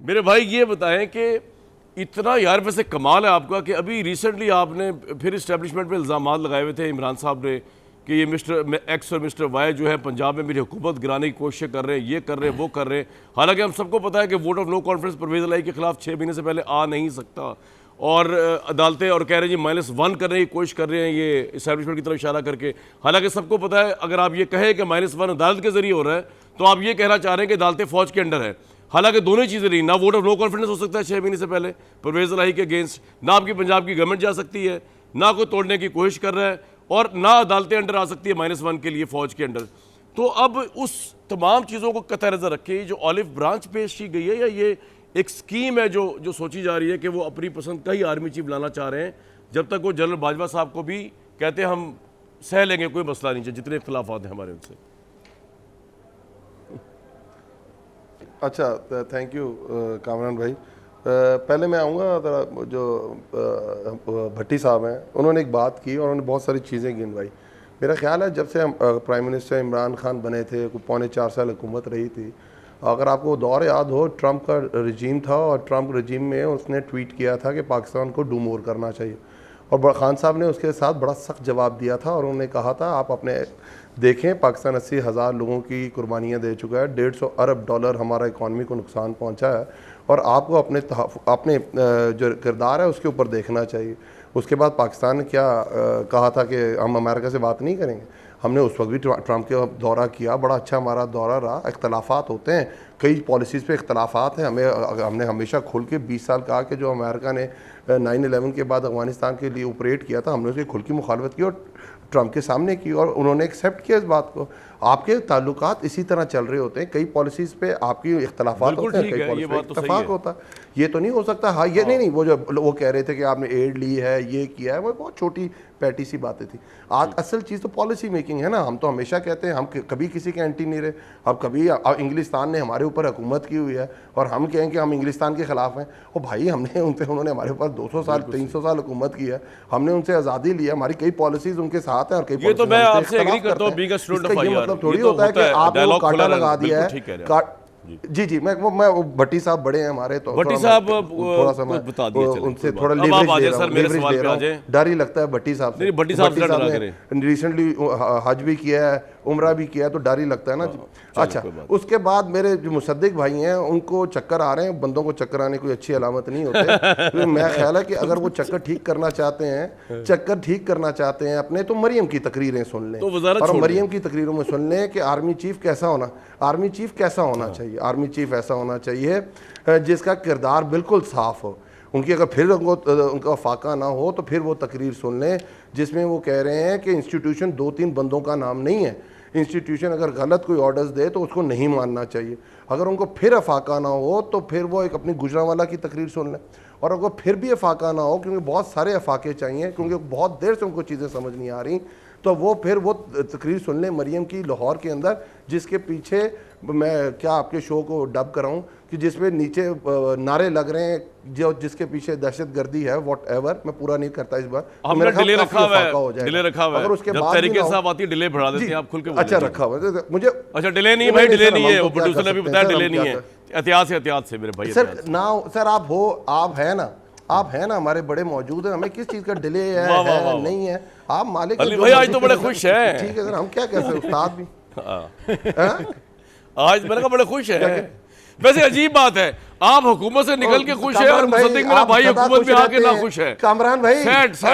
मेरे भाई ये बताएं कि इतना यार वैसे कमाल है आपका कि अभी रिसेंटली आपने फिर इस्टेब्लिशमेंट पे इल्ज़ाम लगाए हुए थे इमरान साहब ने कि ये मिस्टर एक्स और मिस्टर वाई जो है पंजाब में मेरी हुकूमत गिराने की कोशिश कर रहे हैं, ये कर रहे हैं, वो कर रहे हैं। हालांकि हम सबको पता है कि vote of no confidence Parvez Elahi के खिलाफ 6 महीने से पहले आ नहीं सकता, और अदालतें और कह रहे हैं जी -1 करने की कोशिश कर रहे हैं ये इस्टेब्लिशमेंट की तरफ इशारा करके। हालांकि सबको पता है अगर आप ये कहें कि -1 अदालत के जरिए हो रहा है तो आप ये कहना चाह रहे हैं कि अदालतें फ़ौज के अंडर है। हालांकि दोनों ही चीज़ें नहीं, ना वोट ऑफ नो कॉन्फिडेंस हो सकता है 6 महीने से पहले परवेज़ इलाही के अगेंस्ट, ना आपकी पंजाब की गवर्नमेंट जा सकती है, ना कोई तोड़ने की कोशिश कर रहा है, और ना अदालतें अंडर आ सकती है -1 के लिए फ़ौज के अंडर। तो अब उस तमाम चीज़ों को कतई नज़र रखे जो ऑलिव ब्रांच पेश की गई है, या ये एक स्कीम है जो सोची जा रही है कि वो अपनी पसंद का ही आर्मी चीफ लाना चाह रहे हैं, जब तक वो जनरल बाजवा साहब को भी कहते हैं हम सह लेंगे, कोई मसला नहीं चाहिए जितने इख्तलाफात हैं हमारे उनसे। अच्छा, थैंक यू कामरान भाई। पहले मैं आऊँगा जो भट्टी साहब हैं, उन्होंने एक बात की और उन्होंने बहुत सारी चीज़ें गिनवाई। मेरा ख्याल है जब से हम प्राइम मिनिस्टर इमरान खान बने थे, 3.25 साल हुकूमत रही थी, अगर आपको दौर याद हो, ट्रंप का रजीम था और ट्रंप रजीम में उसने ट्वीट किया था कि पाकिस्तान को डू मोर करना चाहिए, और खान साहब ने उसके साथ बड़ा सख्त जवाब दिया था और उन्होंने कहा था आप अपने देखें पाकिस्तान 80,000 लोगों की कुर्बानियाँ दे चुका है, $150 अरब हमारा इकॉनमी को नुकसान पहुँचा है, और आपको अपने जो किरदार है उसके ऊपर देखना चाहिए। उसके बाद पाकिस्तान ने क्या कहा था कि हम अमेरिका से बात नहीं करेंगे। हमने उस वक्त भी ट्रंप के दौरा किया, बड़ा अच्छा हमारा दौरा रहा। इख्तलाफात होते हैं, कई पॉलिसीज़ पे इख्तलाफात हैं, हमने हमेशा खुल के 20 साल कहा कि जो अमेरिका ने 9/11 के बाद अफगानिस्तान के लिए ऑपरेट किया था, हमने उसकी खुल की मुखालफत की और ट्रंप के सामने की, और उन्होंने एक्सेप्ट किया इस बात को। आपके ताल्लुकात इसी तरह चल रहे होते हैं, कई पॉलिसीज़ पे आपकी इख्तलाफात होते हैं, कई पॉलिसी इत्तफाक होता है। ये तो नहीं हो सकता। हाँ, ये नहीं, वो जो वो कह रहे थे कि आपने एड ली है, ये किया है, वो बहुत छोटी पैटी सी बातें थी। आज असल चीज़ तो पॉलिसी मेकिंग है ना। हम तो हमेशा कहते हैं हम कभी किसी के एंटी नहीं रहे। अब कभी इंग्लिस्तान ने हमारे ऊपर हुकूमत की हुई है और हम कहें कि हम इंग्लिस्तान के ख़िलाफ़ हैं, और भाई हमने उन्होंने हमारे ऊपर 200 साल 300 साल हुकूमत की है, हमने उनसे आज़ादी ली है, हमारी कई पॉलिसीज़ उनके साथ हैं और कई तो मैं आपसे एग्री करता हूँ। मतलब थोड़ी होता है कि आपने वो कांटा लगा दिया है। जी जी, मैं भट्टी साहब बड़े हैं हमारे, तो भट्टी साहब थोड़ा सा मैं बता दिए, उनसे थोड़ा लेवरेज दे रहा हूं। डर ही लगता है भट्टी साहब से। भट्टी साहब ने रिसेंटली हज भी किया है, उम्रा भी किया है, तो डर ही लगता है ना। अच्छा, उसके बाद मेरे जो मुसद्दिक भाई हैं उनको चक्कर आ रहे हैं। बंदों को चक्कर आने कोई अच्छी अलामत नहीं होते। तो मैं ख्याल है कि अगर वो चक्कर ठीक करना चाहते हैं अपने, तो मरियम की तकरीरें सुन लें, और मरियम की तकरीरों में सुन लें कि आर्मी चीफ कैसा होना चाहिए। आर्मी चीफ ऐसा होना चाहिए जिसका किरदार बिल्कुल साफ हो। उनकी अगर फिर उनका फाका ना हो तो फिर वो तकरीर सुन लें जिसमें वो कह रहे हैं कि इंस्टीट्यूशन 2-3 बंदों का नाम नहीं है। इंस्टीट्यूशन अगर गलत कोई ऑर्डर्स दे तो उसको नहीं मानना चाहिए। अगर उनको फिर अफाका ना हो तो फिर वो एक अपनी गुजरांवाला की तकरीर सुन लें, और अगर फिर भी अफाका ना हो, क्योंकि बहुत सारे अफाके चाहिए, क्योंकि बहुत देर से उनको चीज़ें समझ नहीं आ रही, तो वो फिर वो तकरीर सुन लें मरियम की लाहौर के अंदर, जिसके पीछे मैं क्या आपके शो को डब कराऊं कि जिसमें नीचे नारे लग रहे हैं, जो जिसके पीछे दहशतगर्दी है, वॉट एवर। मैं पूरा नहीं करता इस बार, तो मेरा डिले रखा हुआ है। अगर उसके बाद तरीके से आप आती डिले बढ़ा देते हैं आप खुल के। अच्छा, रखा हुआ है मुझे। अच्छा, डिले नहीं भाई, डिले नहीं है, वो प्रोड्यूसर ने भी बताया डिले नहीं है। एहतियात से मेरे भाई। सर ना सर, आप है ना, हमारे बड़े मौजूद हैं, हमें किस चीज़ का डिले है नहीं है। आप मालिक भाई आज तो बड़े खुश हैं। ठीक है सर, हम क्या कह सकते, उस्ताद भी आज मैंने कहा बड़े खुश है। वैसे अजीब बात है, आप हुकूमत से निकल के खुश है और मुसद्दिक मेरा भाई हुकूमत में आके ना खुश है। कामरान भाई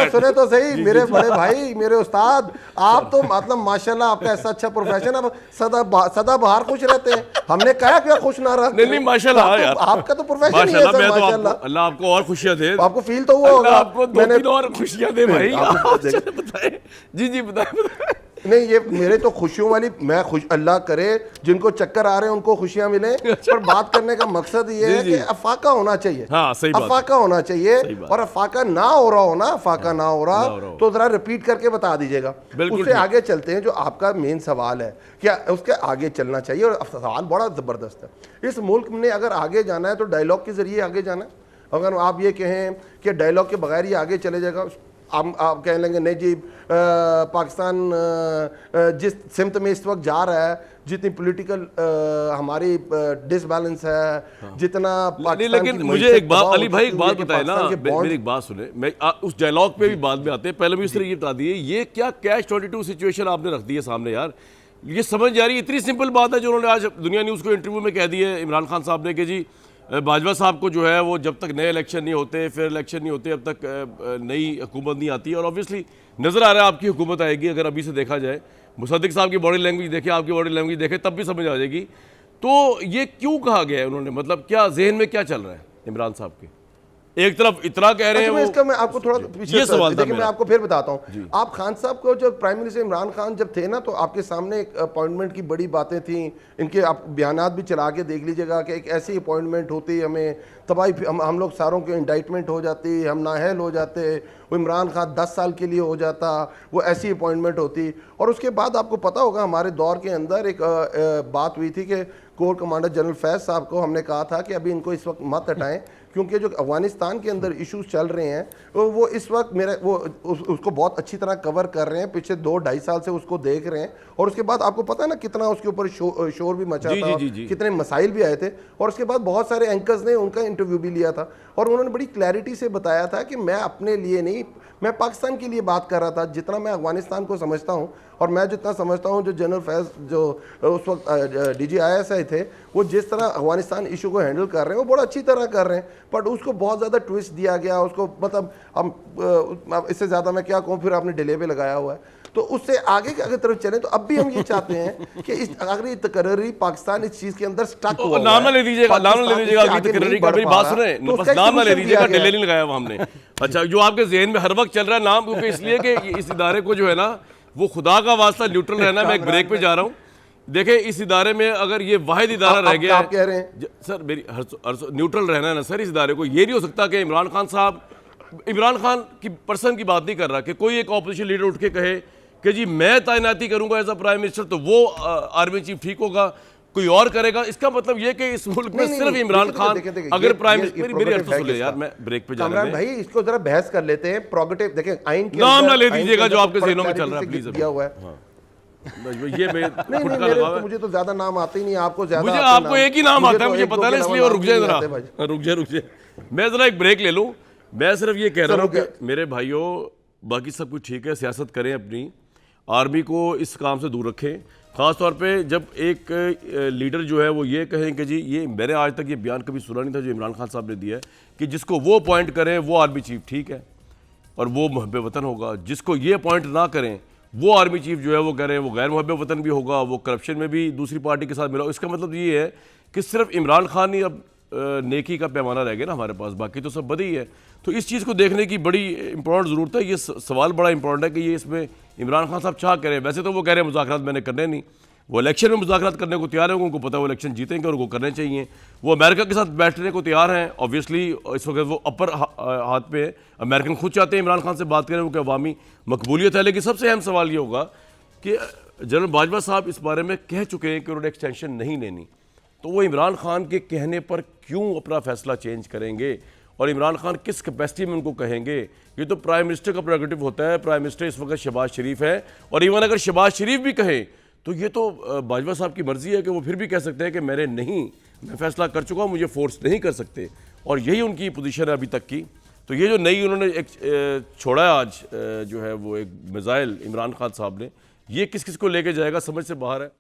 सुने तो सही, मेरे बड़े भाई, मेरे उस्ताद, आप तो मतलब माशाल्लाह आपका ऐसा अच्छा प्रोफेशन, आप सदा बाहर खुश रहते हैं। हमने कहा क्या खुश ना रहा? नहीं माशाल्लाह यार, आपका तो प्रोफेशन ही है सर, माशाल्लाह। अल्लाह आपको और खुशियां दे, आपको फील तो हुआ होगा, आपको 2-3 और खुशियां दे भाई। बताए जी बताए। नहीं, ये मेरे तो खुशियों वाली, मैं खुश, अल्लाह करे जिनको चक्कर आ रहे हैं उनको खुशियां मिले, पर बात करने का मकसद ये है कि अफाका होना चाहिए। हाँ, सही बात, अफाका होना चाहिए, और अफाका ना हो रहा हो ना, अफाका ना हो रहा तो जरा रिपीट करके बता दीजिएगा। उससे आगे चलते हैं, जो आपका मेन सवाल है, क्या उसके आगे चलना चाहिए, और सवाल बड़ा जबरदस्त है। इस मुल्क ने अगर आगे जाना है तो डायलॉग के जरिए आगे जाना है। अगर आप ये कहें कि डायलॉग के बगैर ही आगे चले जाएगा, आप कह लेंगे नहीं जी पाकिस्तान जिस सिमत में इस वक्त जा रहा है, जितनी पॉलिटिकल हमारी डिसबैलेंस है, जितना नहीं, लेकिन मुझे एक बात अली भाई एक बात बताए ना, मेरी एक बात सुने, मैं उस डायलॉग पे भी बाद में आते हैं, पहले भी इस तरह ये बता दिए, ये क्या कैच 22 सिचुएशन आपने रख दी है सामने यार। ये समझ जा रही है, इतनी सिंपल बात है जो उन्होंने आज दुनिया न्यूज़ को इंटरव्यू में कह दी है इमरान खान साहब ने कि जी बाजवा साहब को जो है वो जब तक नए इलेक्शन नहीं होते, फिर इलेक्शन नहीं होते, अब तक नई हुकूमत नहीं आती। और ऑब्वियसली नज़र आ रहा है आपकी हुकूमत आएगी, अगर अभी से देखा जाए, मुसद्दिक साहब की बॉडी लैंग्वेज देखें, आपकी बॉडी लैंग्वेज देखें, तब भी समझ आ जाएगी। तो ये क्यों कहा गया है उन्होंने, मतलब क्या जहन में क्या चल रहा है इमरान साहब के? एक तरफ इतना कह रहे हैं अच्छा, इसका मैं आपको थोड़ा पीछे ये सवाल था देखिए, मैं आपको फिर बताता हूँ। आप खान साहब को जब प्राइम मिनिस्टर इमरान खान जब थे ना, तो आपके सामने एक अपॉइंटमेंट की बड़ी बातें थी, इनके आप बयानात भी चला के देख लीजिएगा कि एक ऐसी अपॉइंटमेंट होती, हमें तबाही, हम लोग सारों के इंडाइटमेंट हो जाती, हम नाअहल हो जाते, वो इमरान खान 10 साल के लिए हो जाता, वो ऐसी अपॉइंटमेंट होती। और उसके बाद आपको पता होगा हमारे दौर के अंदर एक बात हुई थी कि कोर कमांडर जनरल फैज़ साहब को हमने कहा था कि अभी इनको इस वक्त मत हटाएं, क्योंकि जो अफगानिस्तान के अंदर इश्यूज चल रहे हैं वो इस वक्त उसको बहुत अच्छी तरह कवर कर रहे हैं, पिछले 2-2.5 साल से उसको देख रहे हैं। और उसके बाद आपको पता है ना कितना उसके ऊपर शोर भी मचा था, कितने मसाइल भी आए थे। और उसके बाद बहुत सारे एंकर्स ने उनका इंटरव्यू भी लिया था और उन्होंने बड़ी क्लैरिटी से बताया था कि मैं अपने लिए नहीं, मैं पाकिस्तान के लिए बात कर रहा था। जितना मैं अफगानिस्तान को समझता हूँ और मैं जितना समझता हूँ, जो जनरल फैज़ जो उस वक्त DGISI थे, वो जिस तरह अफगानिस्तान इशू को हैंडल कर रहे हैं वो बड़ा अच्छी तरह कर रहे हैं, बट उसको बहुत ज़्यादा ट्विस्ट दिया गया उसको, मतलब हम इससे ज़्यादा मैं क्या कहूँ, फिर आपने डिले पे लगाया हुआ है। तो उससे आगे की अगर तरफ चलें तो अब भी हम ये चाहते हैं कि इस अगर ये तकर्री पाकिस्तान इस चीज़ के अंदर स्टक हुआ है, नाम ना ले दीजिएगा, नाम ना ले दीजिएगा अगली तकर्री का, मेरी बात सुने, बस नाम ना ले दीजिएगा, डिले नहीं लगाया हुआ हमने। अच्छा, जो आपके जहन में हर वक्त चल रहा है नाम, क्योंकि इसलिए कि इस इदारे को जो है ना वो खुदा का वास्ता न्यूट्रल रहना। मैं एक ब्रेक पे जा रहा हूँ। देखें, इस इदारे में अगर ये वाहिद इदारा रह गया, आप कह रहे हैं सर मेरी न्यूट्रल रहना है ना सर इस इदारे को। ये नहीं हो सकता कि इमरान खान साहब, इमरान खान की पर्सन की बात नहीं कर रहा कि कोई एक ऑपोजिशन लीडर उठ के कहे कि जी मैं तैनाती करूंगा एज अ प्राइम मिनिस्टर, तो वो आर्मी चीफ ठीक होगा, कोई और करेगा। इसका मतलब ये कि इस मुल्क में सिर्फ इमरान खान अगर प्राइम मिनिस्टर, मेरी अर्थ सुन ले यार, मैं ब्रेक पे जा रहा हूं भाई, इसको जरा बहस कर लेते हैं। प्रोगेटिव देखें, आइन के नाम ना ले दीजिएगा जो आपके जहनों में चल रहा है, प्लीज। दिया हुआ है ये नहीं, मुझे तो ज्यादा नाम आते ही नहीं, आपको ज्यादा, मुझे आपको एक ही नाम आता है, मुझे पता है, इसलिए। रुक जाए जरा, रुक जाए, मैं जरा एक ब्रेक ले लूं। मैं सिर्फ ये कह रहा हूं कि मेरे भाइयों, बाकी सब कुछ ठीक है, सियासत करें अपनी, आर्मी को इस काम से दूर रखें। ख़ास तौर पे जब एक लीडर जो है वो ये कहें कि जी, ये मैंने आज तक ये बयान कभी सुना नहीं था जो इमरान खान साहब ने दिया है कि जिसको वो अपॉइंट करें वो आर्मी चीफ ठीक है और वो मुहब्बे वतन होगा, जिसको ये अपॉइंट ना करें वो आर्मी चीफ जो है वो करें वो गैर मुहब्बे वतन भी होगा, वो करप्शन में भी दूसरी पार्टी के साथ मिला। इसका मतलब ये है कि सिर्फ इमरान खान ही अब नेकी का पैमाना रह गया ना हमारे पास, बाकी तो सब बदी है। तो इस चीज़ को देखने की बड़ी इंपॉर्टेंट ज़रूरत है। ये सवाल बड़ा इंपॉर्टेंट है कि ये इसमें इमरान खान साहब चाह करें। वैसे तो वो कह रहे हैं मुज़ाकरात मैंने करने नहीं, वो इलेक्शन में मुज़ाकरात करने को तैयार हैं, उनको पता है वो इलेक्शन जीतेंगे और उनको करने चाहिए। वो अमेरिका के साथ बैठने को तैयार हैं, ऑब्वियसली इस वक्त वो अपर हाथ पे है। अमेरिकन खुद चाहते हैं इमरान खान से बात करें, उनकी अवामी मकबूलियत है। लेकिन सबसे अहम सवाल ये होगा कि जनरल बाजवा साहब इस बारे में कह चुके हैं कि उन्होंने एक्सटेंशन नहीं लेनी, तो वो इमरान खान के कहने पर क्यों अपना फैसला चेंज करेंगे और इमरान खान किस कैपेसिटी में उनको कहेंगे? ये तो प्राइम मिनिस्टर का प्रेरोगेटिव होता है। प्राइम मिनिस्टर इस वक्त शहबाज शरीफ है और इवन अगर शहबाज शरीफ भी कहे तो ये तो बाजवा साहब की मर्जी है कि वो फिर भी कह सकते हैं कि मैं फैसला कर चुका हूँ, मुझे फोर्स नहीं कर सकते। और यही उनकी पोजीशन है अभी तक की। तो ये जो नई उन्होंने एक छोड़ा है आज जो है वो एक मिसाइल इमरान खान साहब ने, ये किस किस को लेके जाएगा समझ से बाहर है।